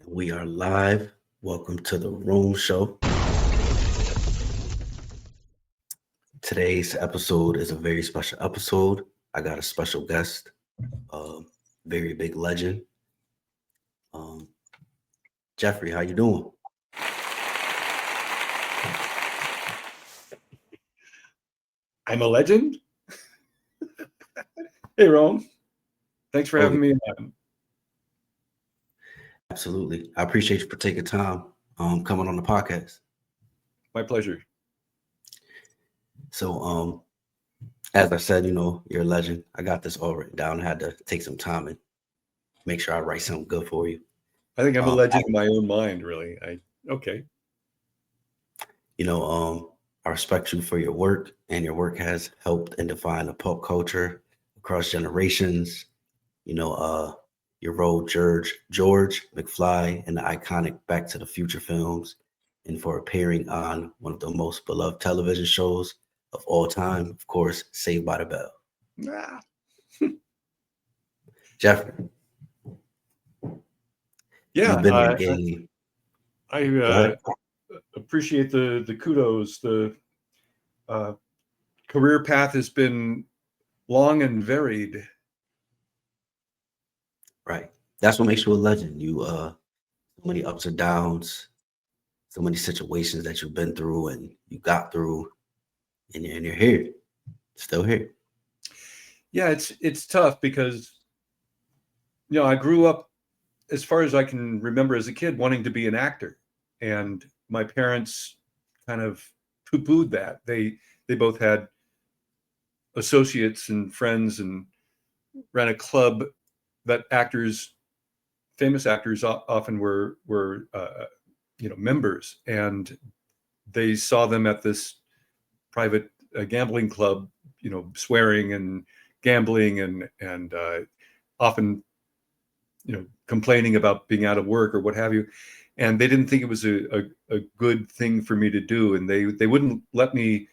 We are live. Welcome to the Room Show. Today's episode is a very special episode. I got a special guest, a very big legend. Um, Jeffrey, how you doing? I'm a legend. Hey, Rome. Thanks for having me on. Absolutely. I appreciate you for taking time coming on the podcast. My pleasure. So, as I said, you're a legend. I got this all written down. I had to take some time and make sure I write something good for you. I think I'm a legend in my own mind, really. Okay. I respect you for your work, and your work has helped and defined the pop culture across generations. Your role, George McFly, in the iconic Back to the Future films, and for appearing on one of the most beloved television shows of all time, of course, Saved by the Bell. Ah. Jeffrey. Yeah, you've been in the game. I appreciate the kudos. The career path has been long and varied. Right. That's what makes you a legend. You so many ups and downs, so many situations that you've been through and you got through, and you're here, still here. Yeah, it's tough because I grew up, as far as I can remember as a kid, wanting to be an actor, and my parents kind of poo-pooed that. They both had associates and friends and ran a club that famous actors often were members, and they saw them at this private gambling club, swearing and gambling and often complaining about being out of work or what have you, and they didn't think it was a good thing for me to do, and they wouldn't let me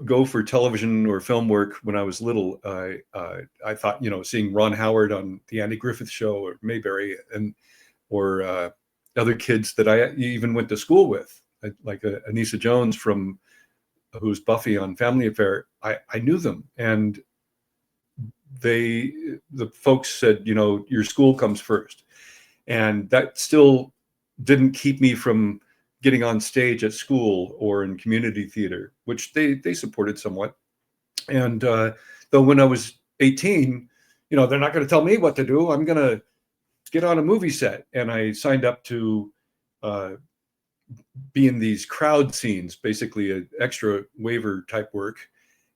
go for television or film work when I was little. I thought, seeing Ron Howard on the Andy Griffith Show or Mayberry or other kids that I even went to school with, like Anissa Jones who's Buffy on Family Affair. I knew them, and the folks said, your school comes first, and that still didn't keep me from getting on stage at school or in community theater, which they supported somewhat. And though when I was 18, they're not going to tell me what to do. I'm going to get on a movie set. And I signed up to be in these crowd scenes, basically an extra waiver type work,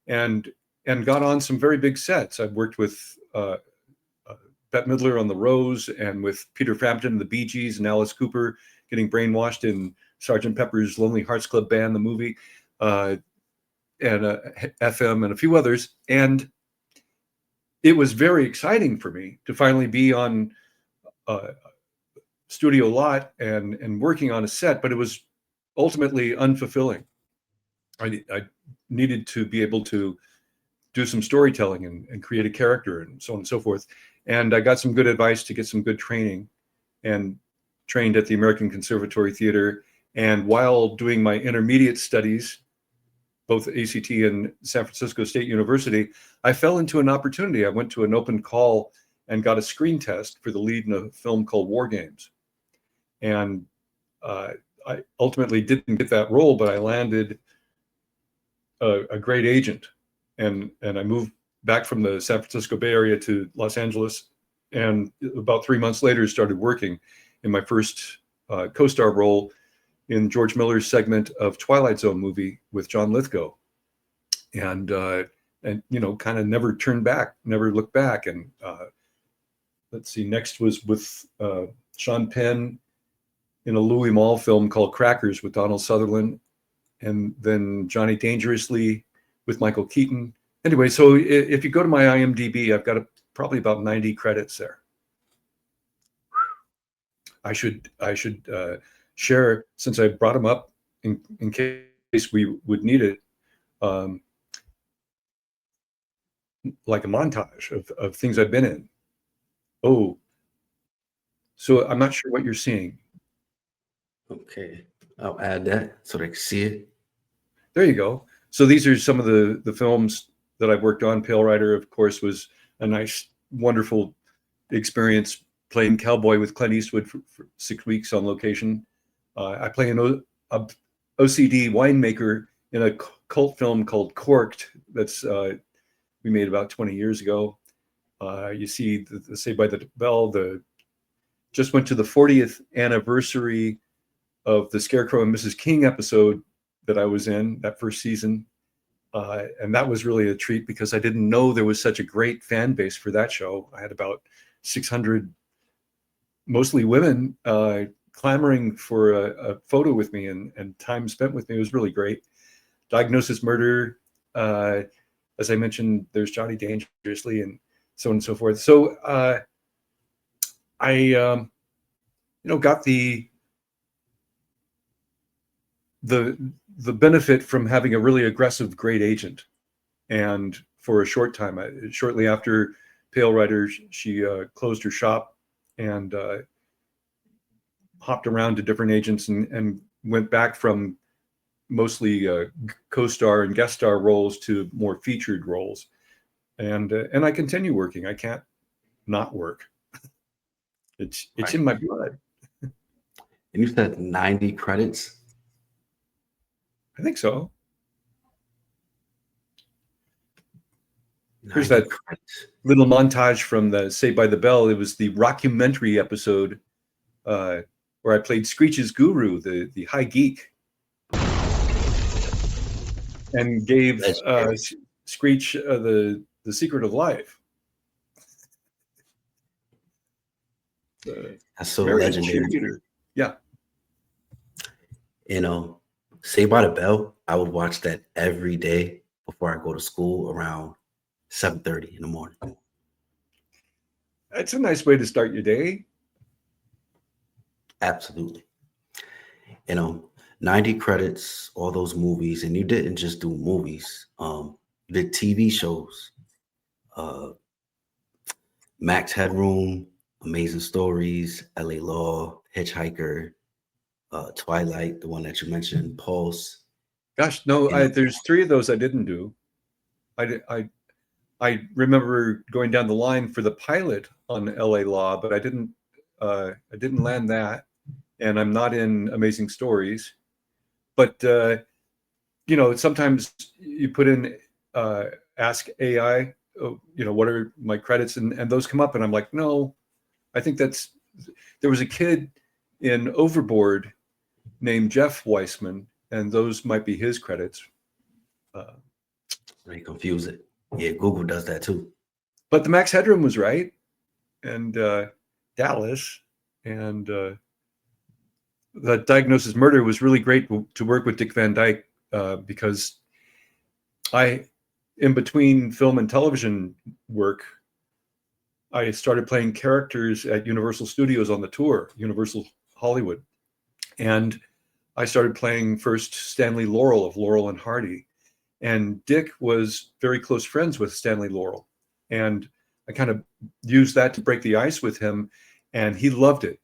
and got on some very big sets. I've worked with Bette Midler on The Rose, and with Peter Frampton and the Bee Gees, and Alice Cooper getting brainwashed in Sgt. Pepper's Lonely Hearts Club Band, the movie, and FM and a few others. And it was very exciting for me to finally be on studio lot and working on a set, but it was ultimately unfulfilling. I needed to be able to do some storytelling and create a character and so on and so forth. And I got some good advice to get some good training, and trained at the American Conservatory Theater. And while doing my intermediate studies, both ACT and San Francisco State University, I fell into an opportunity. I went to an open call and got a screen test for the lead in a film called War Games. And I ultimately didn't get that role, but I landed a great agent. And I moved back from the San Francisco Bay Area to Los Angeles. And about 3 months later, started working in my first co-star role in George Miller's segment of Twilight Zone movie with John Lithgow. And kind of never turned back, never looked back. And let's see, next was with Sean Penn in a Louis Malle film called Crackers with Donald Sutherland, and then Johnny Dangerously with Michael Keaton. Anyway, so if you go to my IMDb, I've got probably about 90 credits there. I should share, since I brought them up in case we would need it, like a montage of things I've been in. Oh, So I'm not sure what you're seeing. Okay, I'll add that so they can see it. There you go. So these are some of the films that I've worked on. Pale Rider, of course, was a nice, wonderful experience playing cowboy with Clint Eastwood for 6 weeks on location. I play an OCD winemaker in a cult film called Corked that's we made about 20 years ago. You see the Saved by the Bell, just went to the 40th anniversary of the Scarecrow and Mrs King episode that I was in that first season. And that was really a treat because I didn't know there was such a great fan base for that show. I had about 600, mostly women, clamoring for a photo with me and time spent with me. It was really great. Diagnosis Murder, as I mentioned, there's Johnny Dangerously and so on and so forth. So I got the benefit from having a really aggressive, great agent. And for a short time, shortly after Pale Rider, she closed her shop and hopped around to different agents and went back from mostly co-star and guest star roles to more featured roles. And I continue working. I can't not work. It's Right. in my blood. And you said 90 credits. I think so. 90 Here's that credits. little montage from the Saved by the Bell. It was the rockumentary episode where I played Screech's guru, the high geek, and gave Screech the secret of life. That's so Married legendary. cheerleader. Yeah. Saved by the Bell, I would watch that every day before I go to school around 7:30 in the morning. That's a nice way to start your day. Absolutely. 90 credits, all those movies, and you didn't just do movies. You did TV shows. Max Headroom, Amazing Stories, LA Law, Hitchhiker, Twilight, the one that you mentioned, Pulse. Gosh, no, there's 3 of those I didn't do. I remember going down the line for the pilot on LA Law, but I didn't land that, and I'm not in Amazing Stories. But sometimes you put in ask AI, what are my credits, and those come up, and I'm like, no, I think there was a kid in Overboard named Jeff Weissman, and those might be his credits. They confuse it. Yeah, Google does that too. But the Max Headroom was right, and Dallas, and the Diagnosis Murder was really great to work with Dick Van Dyke because in between film and television work, I started playing characters at Universal Studios on the tour, Universal Hollywood. And I started playing first Stanley Laurel of Laurel and Hardy. And Dick was very close friends with Stanley Laurel. And I kind of used that to break the ice with him. And he loved it.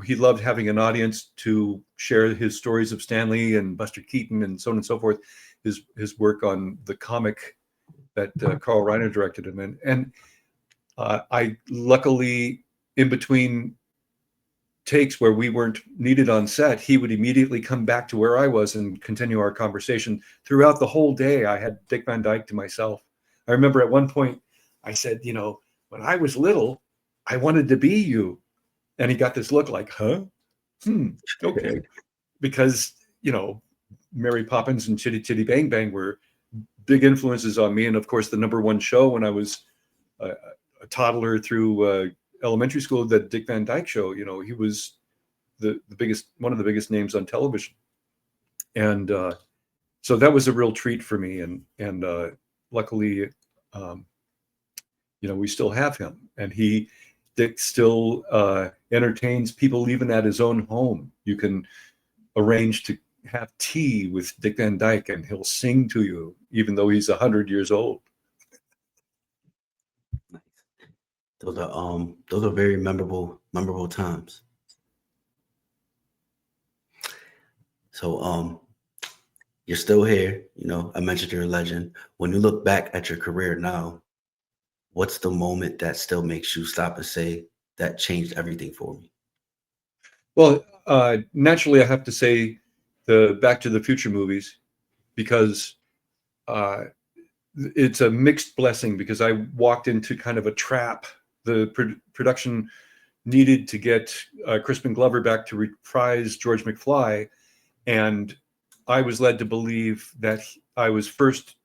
He loved having an audience to share his stories of Stanley and Buster Keaton and so on and so forth, his work on the comic that Carl Reiner directed him in. And I luckily, in between takes where we weren't needed on set, he would immediately come back to where I was and continue our conversation. Throughout the whole day, I had Dick Van Dyke to myself. I remember at one point, I said, when I was little, I wanted to be you. And he got this look like, huh? Okay. Because, Mary Poppins and Chitty Chitty Bang Bang were big influences on me. And of course, the #1 show when I was a toddler through elementary school, the Dick Van Dyke Show, he was one of the biggest names on television. And so that was a real treat for me. And luckily, we still have him. And Dick still entertains people even at his own home. You can arrange to have tea with Dick Van Dyke and he'll sing to you, even though he's 100 years old. those are very memorable times. So you're still here, you know, I mentioned you're a legend. When you look back at your career now, what's the moment that still makes you stop and say that changed everything for me? Well, naturally, I have to say the Back to the Future movies, because uh, it's a mixed blessing, because I walked into kind of a trap. The production needed to get Crispin Glover back to reprise George McFly, and I was led to believe that I was first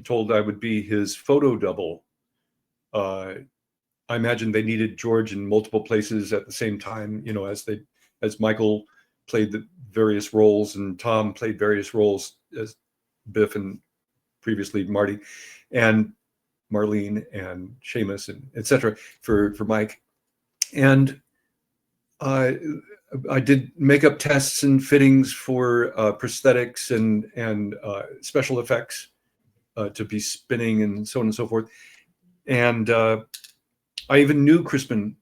told I would be his photo double. Uh, I imagine they needed George in multiple places at the same time, you know, as Michael played the various roles and Tom played various roles as Biff and previously Marty and Marlene and Seamus and etc. for Mike. And I did makeup tests and fittings for prosthetics and special effects to be spinning and so on and so forth. And I even knew Crispin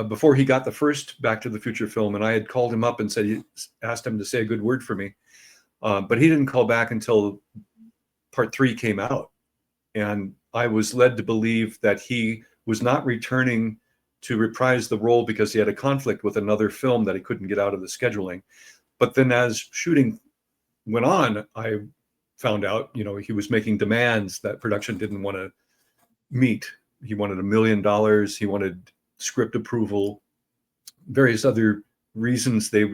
before he got the first Back to the Future film, and I had called him up and asked him to say a good word for me, but he didn't call back until part 3 came out, and I was led to believe that he was not returning to reprise the role because he had a conflict with another film that he couldn't get out of the scheduling. But then as shooting went on, I found out, you know, he was making demands that production didn't want to meet. He wanted $1 million. He wanted script approval, various other reasons. They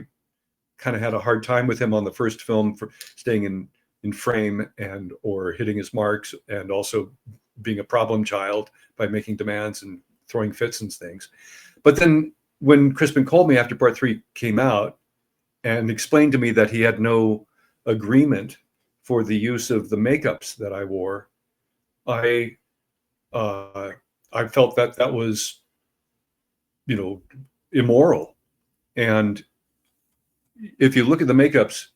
kind of had a hard time with him on the first film for staying in frame and or hitting his marks, and also being a problem child by making demands and throwing fits and things. But then when Crispin called me after part 3 came out and explained to me that he had no agreement for the use of the makeups that I wore, I felt that that was, you know, immoral. And if you look at the makeups,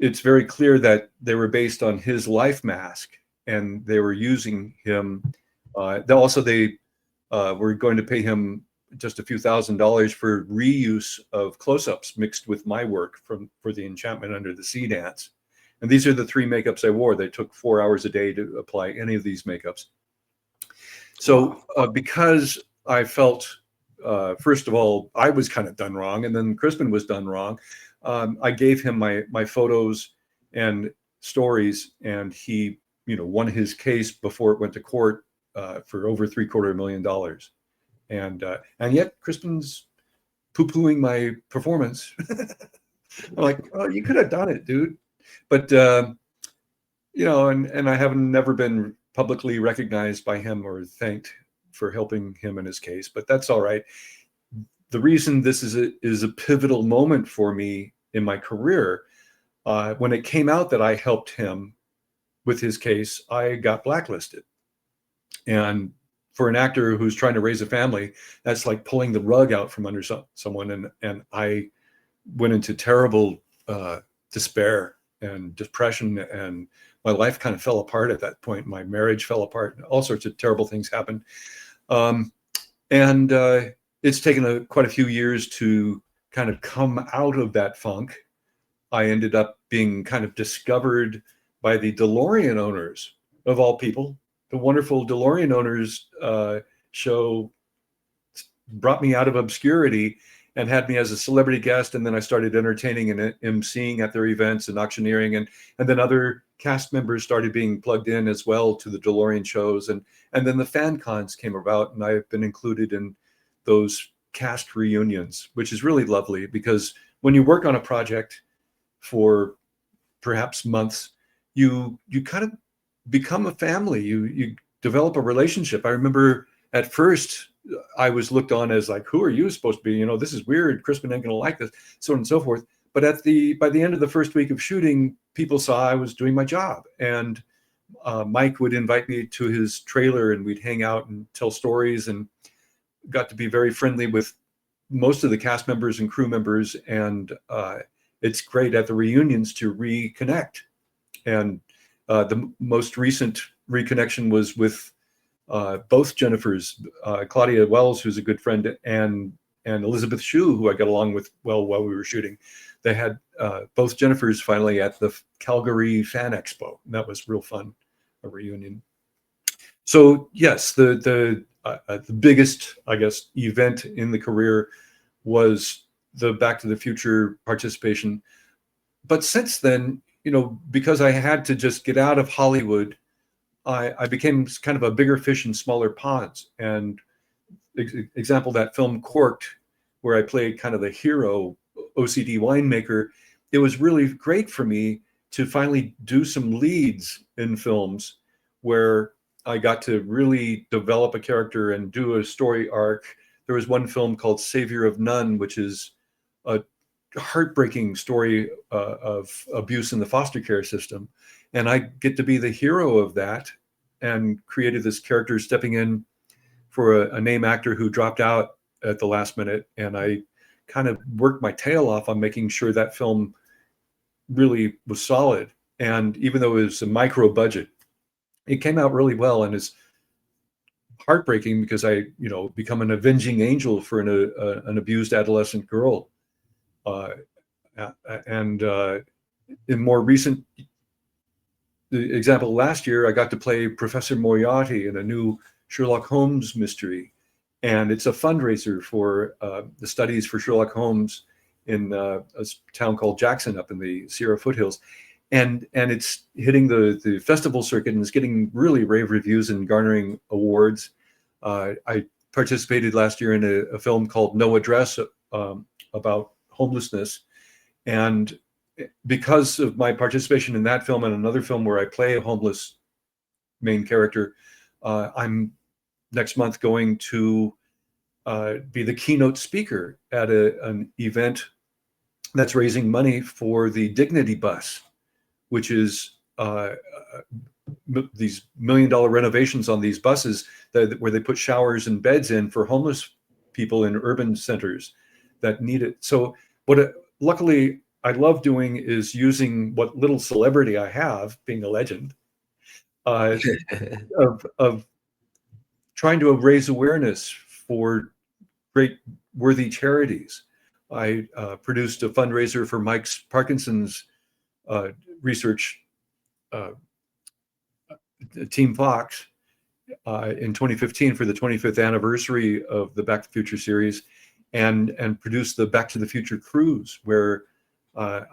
it's very clear that they were based on his life mask, and they were using him. They were going to pay him just a few $1,000s for reuse of close-ups mixed with my work for the Enchantment Under the Sea dance. And these are the 3 makeups I wore. They took 4 hours a day to apply any of these makeups. So because I felt, first of all, I was kind of done wrong, and then Crispin was done wrong, I gave him my photos and stories, and he, you know, won his case before it went to court for over $750,000. And yet Crispin's poo-pooing my performance. I'm like, oh, you could have done it, dude. But you know, and I have never been publicly recognized by him or thanked for helping him in his case, but that's all right. The reason this is a pivotal moment for me in my career, when it came out that I helped him with his case, I got blacklisted. And for an actor who's trying to raise a family, that's like pulling the rug out from under someone. And I went into terrible despair and depression, and my life kind of fell apart at that point. My marriage fell apart. All sorts of terrible things happened. And it's taken quite a few years to kind of come out of that funk. I ended up being kind of discovered by the DeLorean owners, of all people. The wonderful DeLorean owners show brought me out of obscurity and had me as a celebrity guest. And then I started entertaining and emceeing at their events and auctioneering. And then other cast members started being plugged in as well to the DeLorean shows. And then the fan cons came about, and I've been included in those cast reunions, which is really lovely, because when you work on a project for perhaps months, you kind of become a family. You develop a relationship. I remember at first I was looked on as like, who are you supposed to be? You know, this is weird. Crispin ain't gonna like this, so on and so forth. But by the end of the first week of shooting, people saw I was doing my job. And Mike would invite me to his trailer, and we'd hang out and tell stories, and got to be very friendly with most of the cast members and crew members. And it's great at the reunions to reconnect. And the most recent reconnection was with both Jennifers, Claudia Wells, who's a good friend, and Elizabeth Shue, who I got along with well while we were shooting. They had both Jennifers finally at the Calgary Fan Expo. And that was real fun, a reunion. So yes, the biggest, I guess, event in the career was the Back to the Future participation. But since then, you know, because I had to just get out of Hollywood, I became kind of a bigger fish in smaller ponds. And example, that film Corked, where I played kind of the hero OCD winemaker, it was really great for me to finally do some leads in films where I got to really develop a character and do a story arc. There was one film called Savior of None, which is a heartbreaking story of abuse in the foster care system. And I get to be the hero of that, and created this character stepping in for a name actor who dropped out at the last minute. And I kind of worked my tail off on making sure that film really was solid. And even though it was a micro budget, it came out really well, and it's heartbreaking because I, you know, become an avenging angel for an abused adolescent girl. And in more recent example, last year I got to play Professor Moriarty in a new Sherlock Holmes mystery, and it's a fundraiser for the studies for Sherlock Holmes in a town called Jackson up in the Sierra foothills. And it's hitting the festival circuit and it's getting really rave reviews and garnering awards. I participated last year in a film called No Address about homelessness. And because of my participation in that film and another film where I play a homeless main character, I'm next month going to be the keynote speaker at an event that's raising money for the Dignity Bus, which is these $1 million renovations on these buses where they put showers and beds in for homeless people in urban centers that need it. So luckily I love doing is using what little celebrity I have, being a legend, of trying to raise awareness for great worthy charities. I produced a fundraiser for Mike's Parkinson's research Team Fox in 2015 for the 25th anniversary of the Back to the Future series, and produced the Back to the Future cruise, where I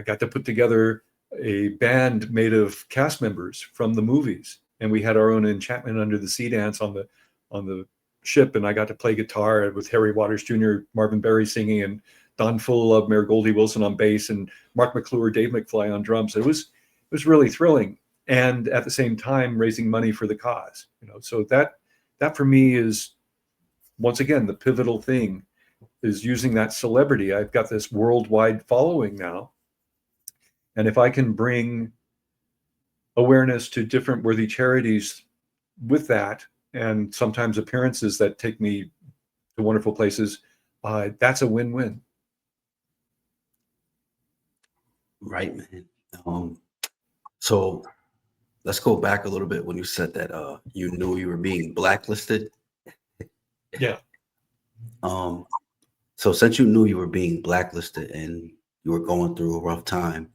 got to put together a band made of cast members from the movies, and we had our own Enchantment Under the Sea dance on the ship, and I got to play guitar with Harry Waters Jr., Marvin Berry singing, and Don Full, Mayor Goldie Wilson on bass, and Mark McClure, Dave McFly on drums. It was really thrilling, and at the same time raising money for the cause. You know, so that for me is, once again, the pivotal thing, is using that celebrity. I've got this worldwide following now, and if I can bring awareness to different worthy charities with that, and sometimes appearances that take me to wonderful places, that's a win-win. Right, man. So let's go back a little bit when you said that you knew you were being blacklisted. Yeah. So since you knew you were being blacklisted and you were going through a rough time,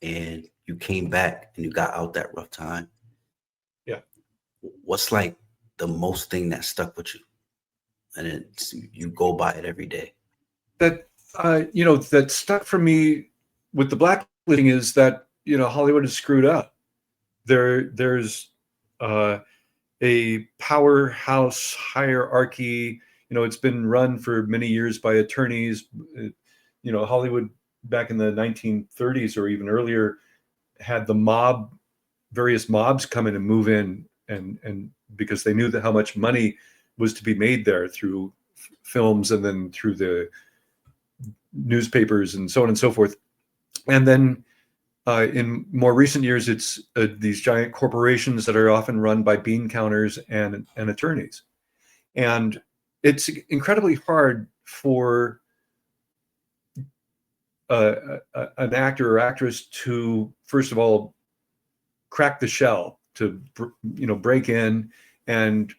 and you came back and you got out that rough time, yeah, what's like the most thing that stuck with you, and you go by it every day? That that stuck for me with the blacklisting is that, you know, Hollywood is screwed up. There's a powerhouse hierarchy. You know, it's been run for many years by attorneys. You know, Hollywood back in the 1930s or even earlier had the mob, various mobs come in and move in, and because they knew that how much money was to be made there through films and then through the newspapers and so on and so forth. And then in more recent years, it's these giant corporations that are often run by bean counters and attorneys. And it's incredibly hard for an actor or actress to, first of all, crack the shell, to break in and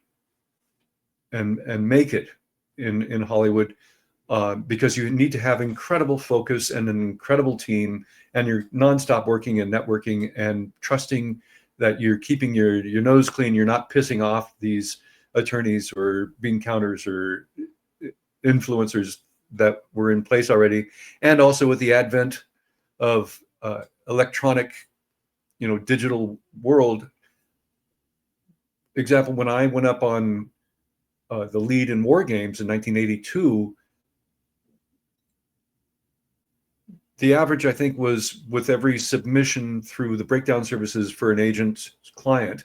make it in Hollywood, because you need to have incredible focus and an incredible team, and you're nonstop working and networking and trusting that you're keeping your nose clean. You're not pissing off these attorneys or bean counters or influencers that were in place already. And also with the advent of electronic, digital world. Example, when I went up on the lead in War Games in 1982, the average, I think, was with every submission through the breakdown services for an agent's client,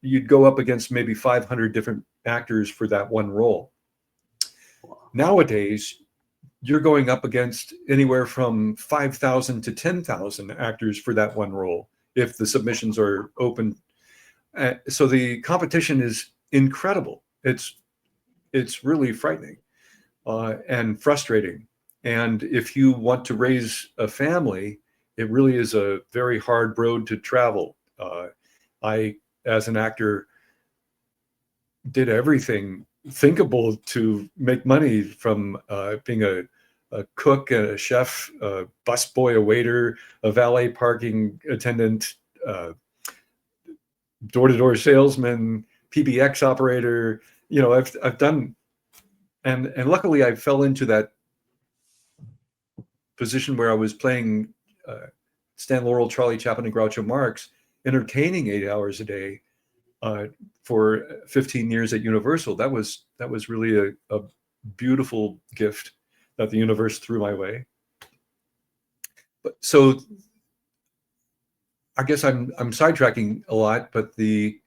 you'd go up against maybe 500 different actors for that one role. Nowadays, you're going up against anywhere from 5,000 to 10,000 actors for that one role if the submissions are open. So the competition is incredible. It's really frightening and frustrating. And if you want to raise a family, it really is a very hard road to travel. I, as an actor, did everything thinkable to make money, from being a cook, a chef, a busboy, a waiter, a valet parking attendant, door-to-door salesman, PBX operator. I've done, and luckily I fell into that position where I was playing Stan Laurel, Charlie Chaplin, and Groucho Marx, entertaining 8 hours a day for 15 years at Universal. That was really a beautiful gift that the universe threw my way. But so I guess I'm sidetracking a lot, but the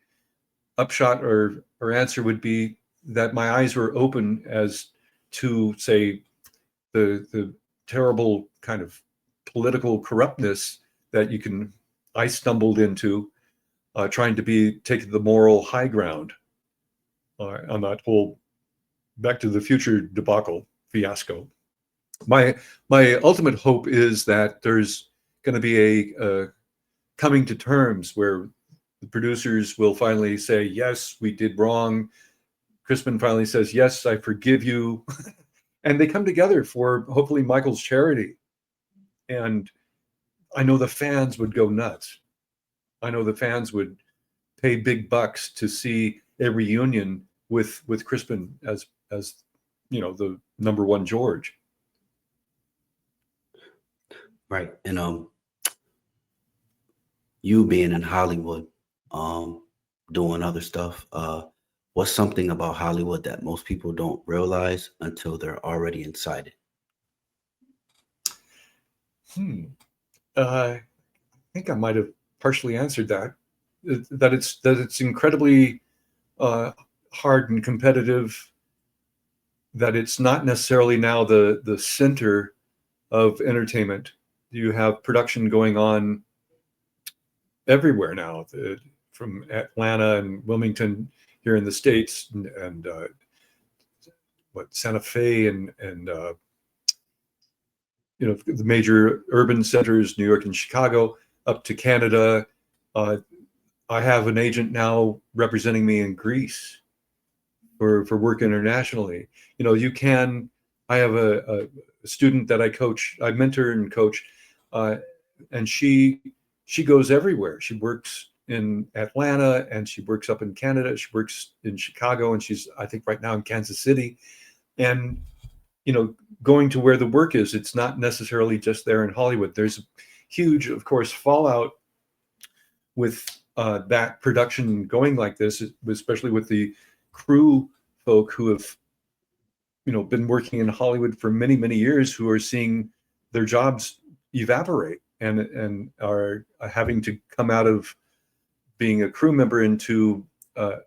upshot or answer would be that my eyes were open as to, say, the terrible kind of political corruptness that I stumbled into, trying to take the moral high ground on that whole Back to the Future debacle fiasco. My ultimate hope is that there's going to be a coming to terms where the producers will finally say, yes, we did wrong. Crispin finally says, yes, I forgive you. And they come together for hopefully Michael's charity. And I know the fans would go nuts. I know the fans would pay big bucks to see a reunion with Crispin as the number one George. Right. And you being in Hollywood, doing other stuff, what's something about Hollywood that most people don't realize until they're already inside it? I think I might have partially answered that. That it's incredibly hard and competitive. That it's not necessarily now the center of entertainment. You have production going on everywhere now, from Atlanta and Wilmington here in the States, and Santa Fe and the major urban centers, New York and Chicago, up to Canada. I have an agent now representing me in Greece for work internationally. I have a student that I mentor and coach, and she goes everywhere. She works in Atlanta, and she works up in Canada. She works in Chicago, and she's, I think, right now in Kansas City. And going to where the work is, it's not necessarily just there in Hollywood. There's a huge, of course, fallout with that production going like this, especially with the crew folk who have been working in Hollywood for many, many years, who are seeing their jobs evaporate and are having to come out of being a crew member into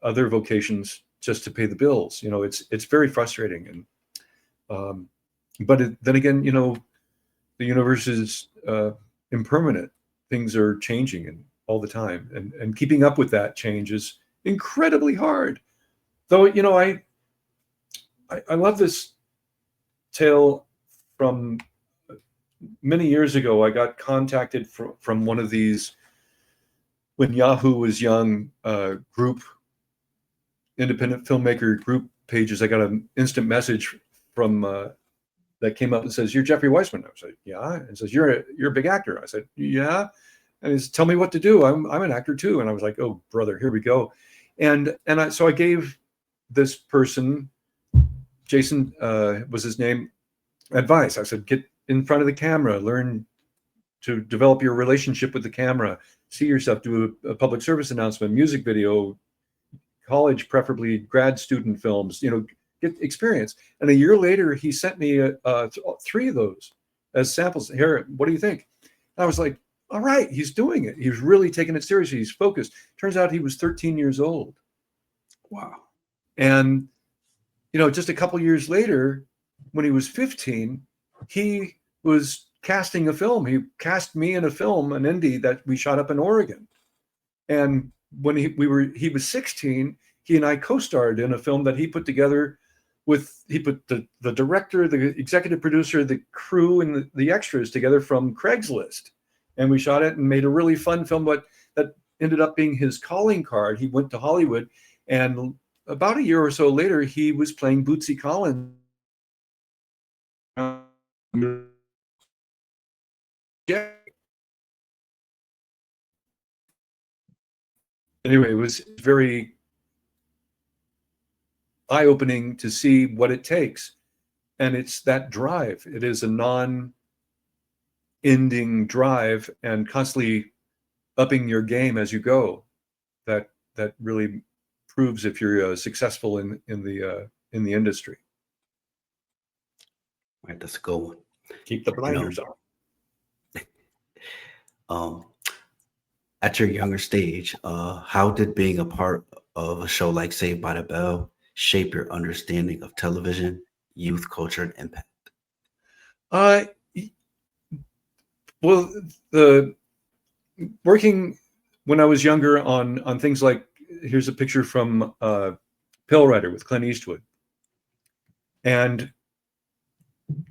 other vocations just to pay the bills. It's very frustrating. And but then again, the universe is impermanent. Things are changing and all the time, and keeping up with that change is incredibly hard. Though I love this tale from many years ago. I got contacted from one of these, when Yahoo was young, group independent filmmaker group pages, I got an instant message from that came up and says, "You're Jeffrey Weissman." I said, "Yeah." And says, "You're a big actor." I said, "Yeah." And he said, "Tell me what to do. I'm an actor too." And I was like, "Oh, brother, here we go." So I gave this person, Jason was his name, advice. I said, "Get in front of the camera, learn to develop your relationship with the camera, see yourself, do a public service announcement, music video, college, preferably grad student films, get experience." And a year later, he sent me 3 of those as samples. "Here, what do you think?" And I was like, all right, he's doing it. He's really taking it seriously. He's focused. Turns out he was 13 years old. Wow. And, just a couple years later, when he was 15, he was casting a film. He cast me in a film, an indie that we shot up in Oregon. And when he was 16, he and I co-starred in a film that he put together he put the director, the executive producer, the crew, and the extras together from Craigslist. And we shot it and made a really fun film, but that ended up being his calling card. He went to Hollywood, and about a year or so later, he was playing Bootsy Collins. Anyway, it was very eye-opening to see what it takes. And it's that drive. It is a non-ending drive and constantly upping your game as you go. That really proves if you're successful in the industry. Right, that's a good one. Keep the blinders on. At your younger stage, how did being a part of a show like Saved by the Bell shape your understanding of television, youth culture, and impact? Well, working when I was younger on things like, here's a picture from Pale Rider with Clint Eastwood, and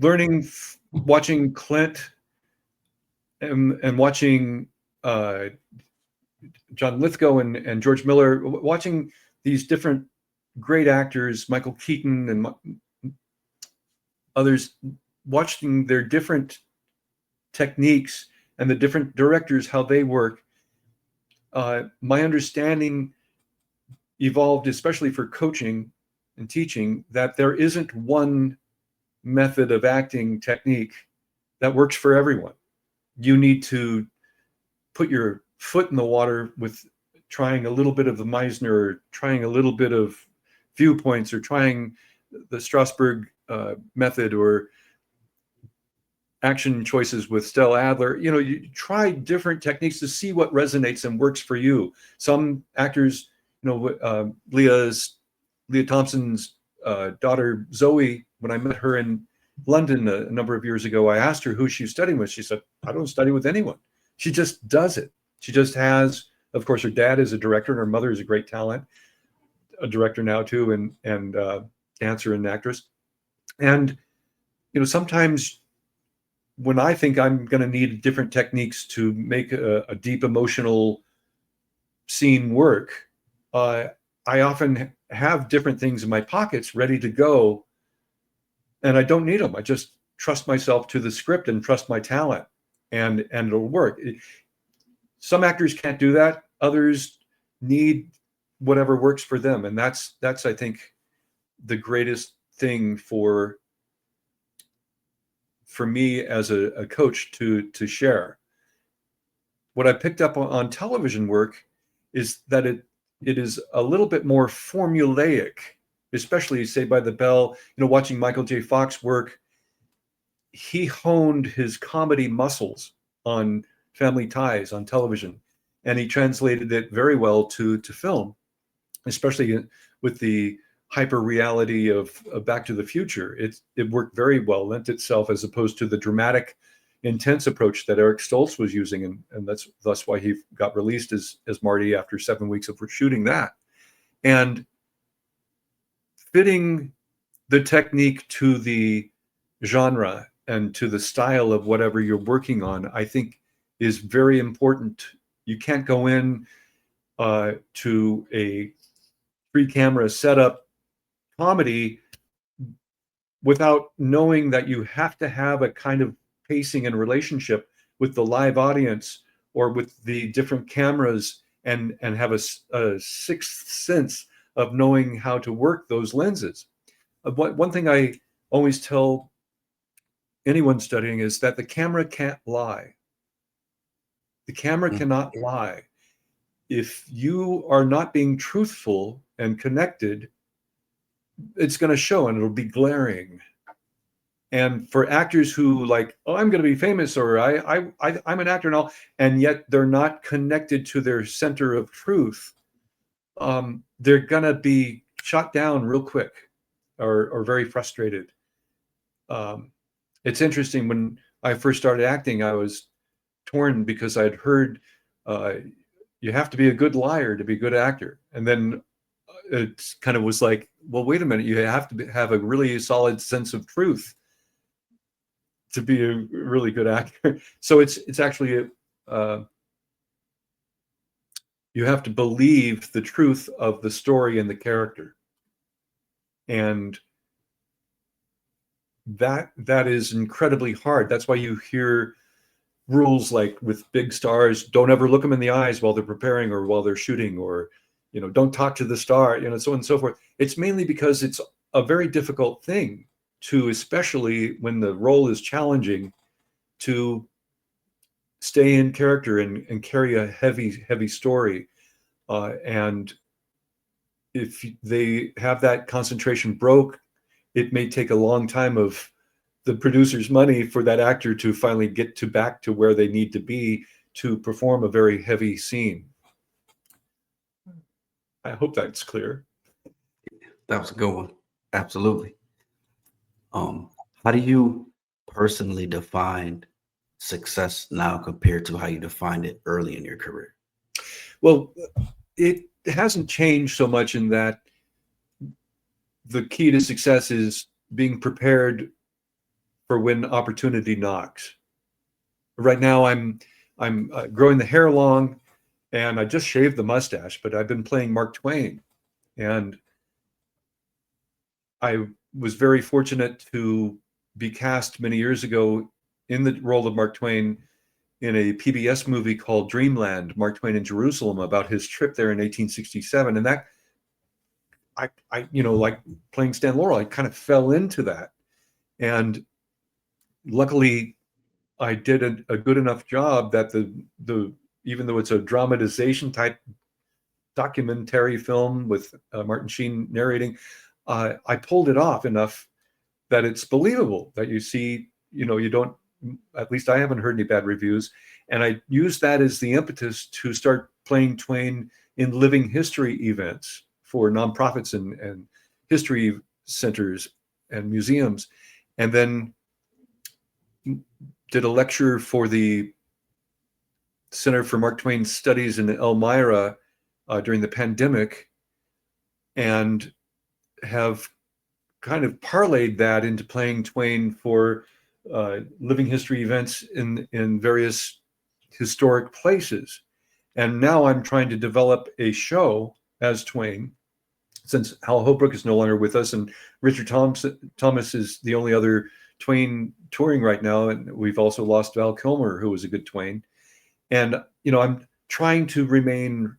learning, watching Clint and watching John Lithgow and George Miller, watching these different great actors, Michael Keaton and others, watching their different techniques and the different directors, how they work. My understanding evolved, especially for coaching and teaching, that there isn't one method of acting technique that works for everyone. You need to put your foot in the water with trying a little bit of the Meisner, or trying a little bit of viewpoints, or trying the Strasberg method, or action choices with Stella Adler. You try different techniques to see what resonates and works for you. Some actors, Leah Thompson's daughter, Zoe, when I met her in London a number of years ago, I asked her who she's studying with. She said, "I don't study with anyone." She just does it. She just has, of course, her dad is a director and her mother is a great talent, a director now too, and dancer and actress. And, sometimes when I think I'm going to need different techniques to make a deep emotional scene work, I often have different things in my pockets ready to go, and I don't need them. I just trust myself to the script and trust my talent, and it'll work. Some actors can't do that. Others need whatever works for them, and that's I think the greatest thing for me as a coach to share. What I picked up on television work is that it is a little bit more formulaic, especially Saved by the Bell. Watching Michael J. Fox work, he honed his comedy muscles on Family Ties on television, and he translated it very well to film, especially with the hyper reality of Back to the Future. It worked very well, lent itself, as opposed to the dramatic, intense approach that Eric Stoltz was using, and that's why he got released as Marty after 7 weeks of shooting that. And fitting the technique to the genre and to the style of whatever you're working on, I think, is very important. You can't go in to a 3-camera setup comedy without knowing that you have to have a kind of pacing and relationship with the live audience or with the different cameras, and have a sixth sense of knowing how to work those lenses. One thing I always tell anyone studying is that the camera can't lie. The camera cannot lie. If you are not being truthful and connected, it's going to show, and it'll be glaring. And for actors who like, oh, I'm going to be famous, or I'm an actor and all, and yet they're not connected to their center of truth, they're going to be shot down real quick, or very frustrated. It's interesting, when I first started acting, I was torn because I'd heard you have to be a good liar to be a good actor. And then it kind of was like, well, wait a minute, you have to have a really solid sense of truth to be a really good actor. So it's actually you have to believe the truth of the story and the character, and that is incredibly hard. That's why you hear rules like, with big stars, don't ever look them in the eyes while they're preparing or while they're shooting, or don't talk to the star, so on and so forth. It's mainly because it's a very difficult thing to, especially when the role is challenging, to stay in character and carry a heavy story. And if they have that concentration broke, it may take a long time of the producer's money for that actor to finally get back to where they need to be to perform a very heavy scene. I hope that's clear. That was a good one. Absolutely. How do you personally define success now compared to how you defined it early in your career? Well, it hasn't changed so much, in that the key to success is being prepared for when opportunity knocks. Right now, I'm growing the hair long, and I just shaved the mustache, but I've been playing Mark Twain, and I was very fortunate to be cast many years ago in the role of Mark Twain in a PBS movie called Dreamland, Mark Twain in Jerusalem, about his trip there in 1867. And that, I like playing Stan Laurel, I kind of fell into that. And luckily, I did a good enough job that the even though it's a dramatization type documentary film with Martin Sheen narrating, I pulled it off enough that it's believable, that you see, you don't, at least I haven't heard any bad reviews. And I used that as the impetus to start playing Twain in living history events for nonprofits and history centers and museums. And then did a lecture for the Center for Mark Twain Studies in Elmira during the pandemic, and have kind of parlayed that into playing Twain for living history events in various historic places. And now I'm trying to develop a show as Twain, since Hal Holbrook is no longer with us, and Richard Thomas is the only other Twain touring right now. And we've also lost Val Kilmer, who was a good Twain. And, I'm trying to remain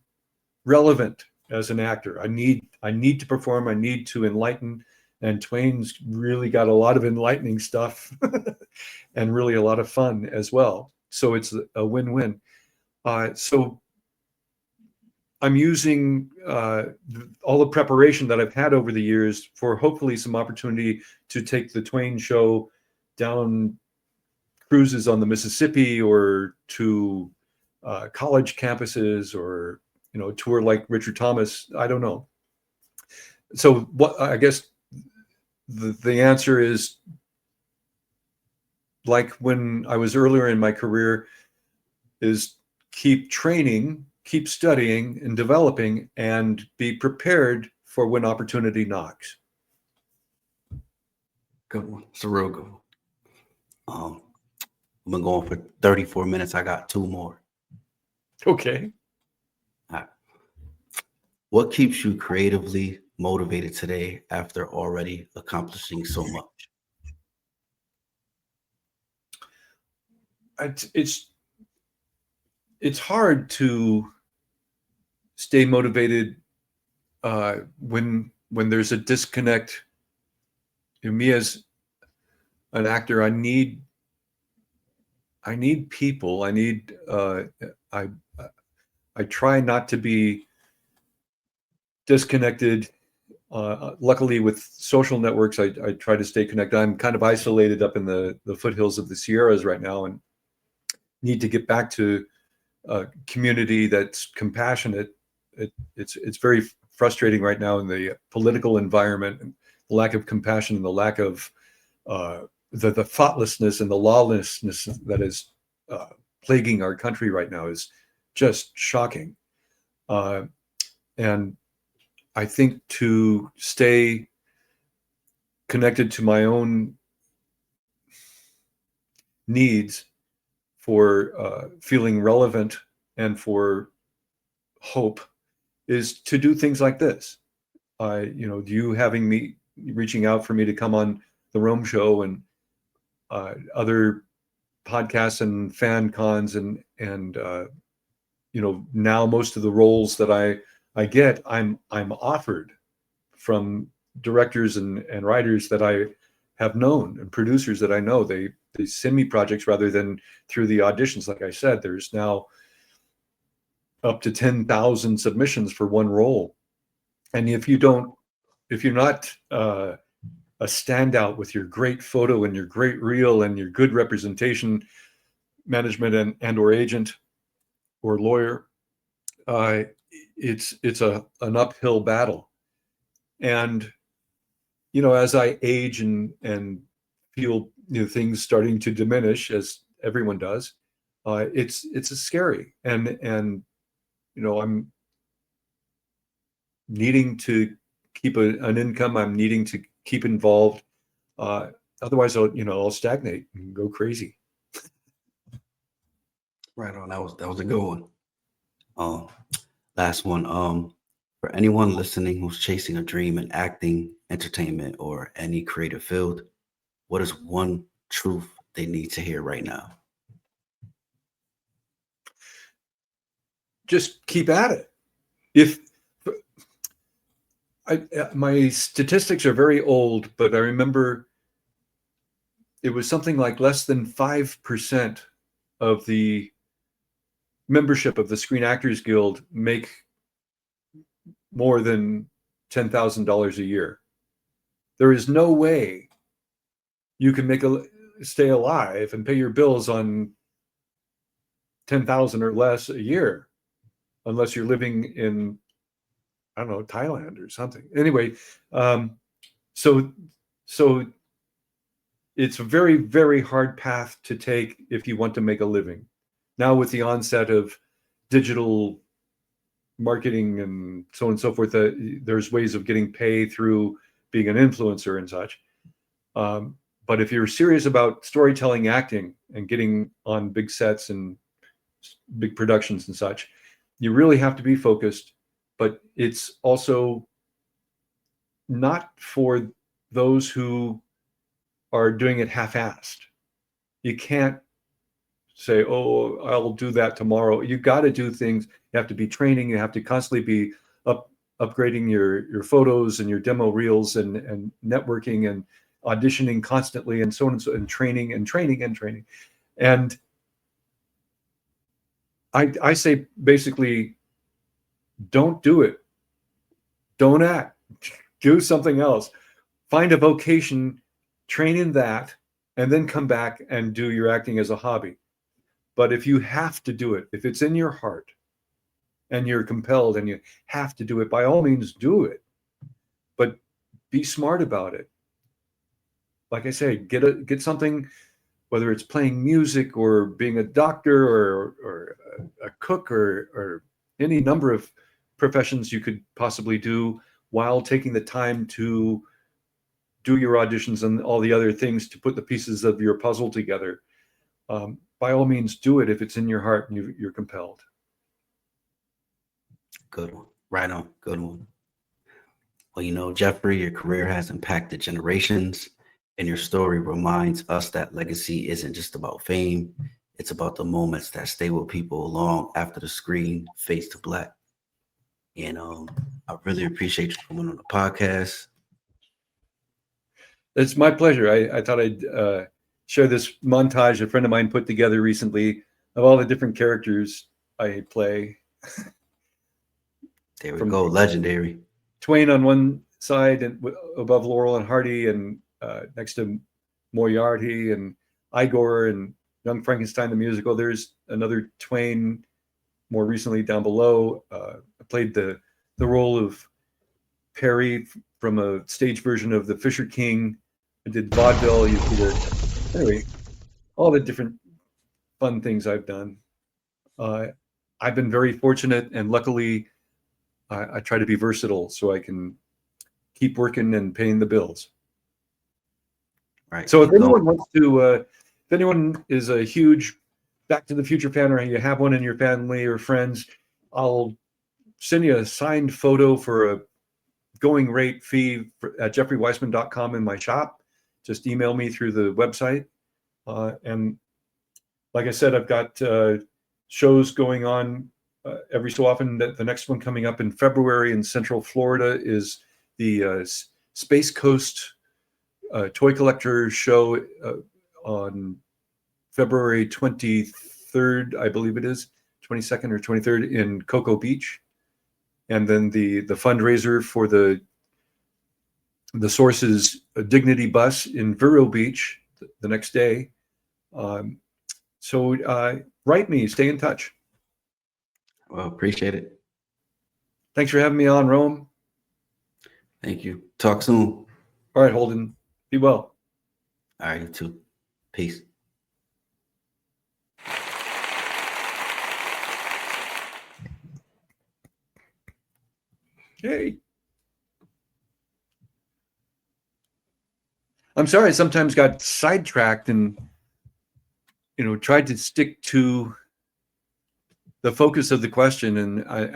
relevant as an actor. I need to perform. I need to enlighten. And Twain's really got a lot of enlightening stuff and really a lot of fun as well. So it's a win-win. So I'm using all the preparation that I've had over the years for hopefully some opportunity to take the Twain show down cruises on the Mississippi, or to college campuses, or tour like Richard Thomas. I don't know. So what I guess the answer is, like when I was earlier in my career, is keep training, keep studying and developing, and be prepared for when opportunity knocks. Good one. It's a real good one. I've been going for 34 minutes. I got 2 more. Okay. All right. What keeps you creatively motivated today after already accomplishing so much? It's it's hard to stay motivated when there's a disconnect. Me as an actor, I need people. I I try not to be disconnected. Luckily, with social networks, I try to stay connected. I'm kind of isolated up in the foothills of the Sierras right now, and need to get back to a community that's compassionate. It's very frustrating right now in the political environment, and the lack of compassion and the lack of the thoughtlessness and the lawlessness that is plaguing our country right now is just shocking. And I think to stay connected to my own needs for feeling relevant and for hope is to do things like this. You having me reaching out for me to come on the Rome show and other podcasts and fan cons and now most of the roles that I get, I'm offered from directors and writers that I have known and producers that I know. They send me projects rather than through the auditions. Like I said, there's now up to 10,000 submissions for one role. And if you're not a standout with your great photo and your great reel and your good representation management and or agent or lawyer, it's an uphill battle. And as I age and feel things starting to diminish, as everyone does, it's scary. And I'm needing to keep an income. I'm needing to keep involved. Otherwise, I'll stagnate and go crazy. Right on. That was a good one. Last one. For anyone listening who's chasing a dream in acting, entertainment, or any creative field, what is one truth they need to hear right now? Just keep at it. If my statistics are very old, but I remember it was something like less than 5% of the membership of the Screen Actors Guild make more than $10,000 a year. There is no way you can stay alive and pay your bills on 10,000 or less a year, unless you're living in, I don't know, Thailand or something. Anyway, so it's a very, very hard path to take if you want to make a living. Now with the onset of digital marketing and so on and so forth, there's ways of getting paid through being an influencer and such. But if you're serious about storytelling, acting, and getting on big sets and big productions and such, you really have to be focused. But it's also not for those who are doing it half-assed. You can't say, oh, I'll do that tomorrow. You got to do things. You have to be training. You have to constantly be upgrading your photos and your demo reels and networking and auditioning constantly and so on and so, and training and training and training. And I say basically, don't do it. Don't act. Do something else. Find a vocation, train in that, and then come back and do your acting as a hobby. But if you have to do it, if it's in your heart and you're compelled and you have to do it, by all means do it. But be smart about it. Like I say, get something, whether it's playing music or being a doctor or a cook or any number of professions you could possibly do while taking the time to do your auditions and all the other things to put the pieces of your puzzle together. By all means, do it if it's in your heart and you're compelled. Good one. Right on. Good one. Well, Jeffrey, your career has impacted generations, and your story reminds us that legacy isn't just about fame. It's about the moments that stay with people long after the screen fades to black. And I really appreciate you coming on the podcast. It's my pleasure. I thought I'd share this montage a friend of mine put together recently of all the different characters I play. There we go. Legendary. Twain on one side and above Laurel and Hardy, and next to Moriarty and Igor and Young Frankenstein the musical. There's another Twain more recently down below. I played the role of Perry from a stage version of the Fisher King. I did vaudeville. Anyway, all the different fun things I've done. I've been very fortunate, and luckily, I try to be versatile so I can keep working and paying the bills. Right. So if anyone wants to, if anyone is a huge Back to the Future fan, or you have one in your family or friends, I'll send you a signed photo for a going rate fee at jeffreyweissman.com in my shop. Just email me through the website. And like I said, I've got shows going on every so often. The next one coming up in February in Central Florida is the Space Coast Toy Collector Show on February 23rd, I believe it is, 22nd or 23rd in Cocoa Beach. And then the fundraiser for the Sources Dignity Bus in Vero Beach the next day. So write me, stay in touch. Well, appreciate it. Thanks for having me on, Rome. Thank you. Talk soon. All right, Holden. Be well. All right, you too. Peace. Hey. I'm sorry I sometimes got sidetracked and tried to stick to the focus of the question, and